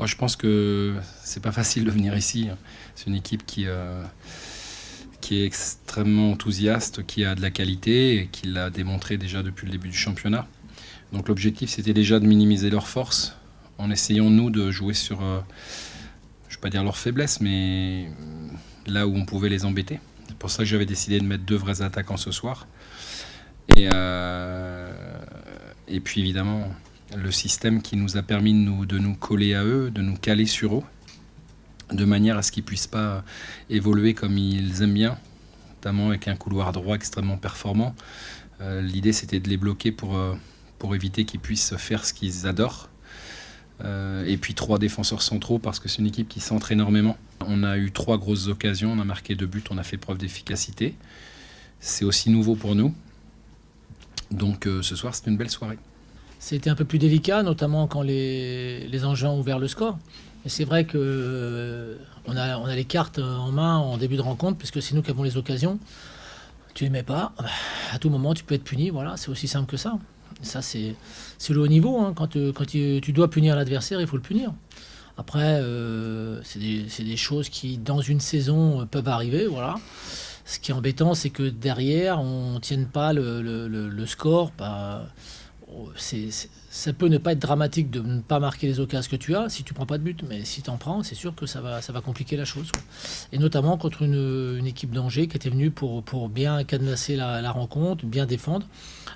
je pense que c'est pas facile de venir ici. C'est une équipe qui est extrêmement enthousiaste, qui a de la qualité et qui l'a démontré déjà depuis le début du championnat. Donc l'objectif, c'était déjà de minimiser leurs forces en essayant, nous, de jouer sur, je ne vais pas dire leurs faiblesses, mais là où on pouvait les embêter. C'est pour ça que j'avais décidé de mettre 2 vrais attaquants ce soir. Et puis évidemment, le système qui nous a permis de nous coller à eux, de nous caler sur eux, de manière à ce qu'ils ne puissent pas évoluer comme ils aiment bien, notamment avec un couloir droit extrêmement performant. L'idée, c'était de les bloquer pour éviter qu'ils puissent faire ce qu'ils adorent. Et puis 3 défenseurs centraux, parce que c'est une équipe qui centre énormément. On a eu 3 grosses occasions, on a marqué 2 buts, on a fait preuve d'efficacité. C'est aussi nouveau pour nous. Donc ce soir, c'est une belle soirée. C'était un peu plus délicat, notamment quand les Angevins ont ouvert le score. Et c'est vrai que on a les cartes en main en début de rencontre, puisque c'est nous qui avons les occasions. Tu les mets pas, à tout moment tu peux être puni, voilà, c'est aussi simple que ça. Et ça c'est le haut niveau, hein. Quand tu dois punir l'adversaire, il faut le punir. Après, c'est des choses qui, dans une saison, peuvent arriver, voilà. Ce qui est embêtant, c'est que derrière, on ne tienne pas le score. Ça peut ne pas être dramatique de ne pas marquer les occasions que tu as si tu prends pas de but, mais si tu en prends, c'est sûr que ça va compliquer la chose, quoi. Et notamment contre une équipe d'Angers qui était venue pour bien cadenasser la rencontre, bien défendre,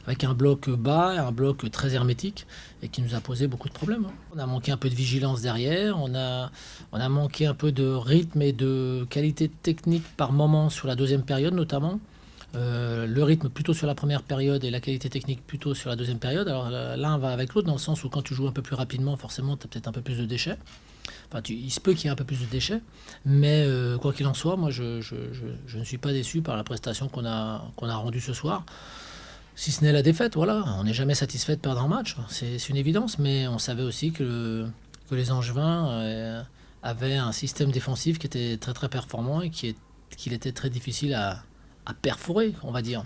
avec un bloc bas, un bloc très hermétique, et qui nous a posé beaucoup de problèmes, hein. On a manqué un peu de vigilance derrière, on a manqué un peu de rythme et de qualité technique par moment sur la deuxième période notamment. Le rythme plutôt sur la première période et la qualité technique plutôt sur la deuxième période. Alors l'un va avec l'autre dans le sens où quand tu joues un peu plus rapidement, forcément tu as peut-être un peu plus de déchets. Enfin, il se peut qu'il y ait un peu plus de déchets, mais quoi qu'il en soit, moi je ne suis pas déçu par la prestation qu'on a rendue ce soir. Si ce n'est la défaite, voilà, on n'est jamais satisfait de perdre un match, c'est une évidence, mais on savait aussi que les Angevins avaient un système défensif qui était très très performant et qu'il était très difficile à perforer, on va dire.